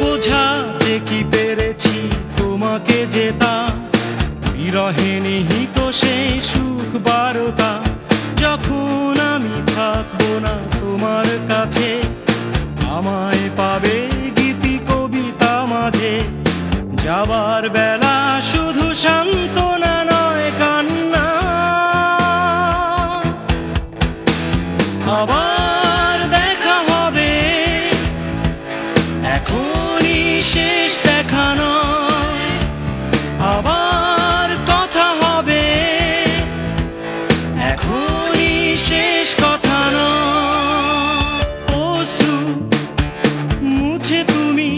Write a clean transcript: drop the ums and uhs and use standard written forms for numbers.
বোঝাতে কি পেরেছি তোমাকে যেতা, বিরহে নিহিত সেই সুখ বারতা। যখন আমি থাকবো না তোমার কাছে, আমায় পাবে গীতি কবিতা মাঝে। যাবার বেলা শুধু সান্ত্বনা নয় কান্না, আবার দেখা হবে, এখনই শেষ দেখা নয়। আবার কথা হবে, এখনই শেষ কথা নয়। অশ্রু মুছে তুমি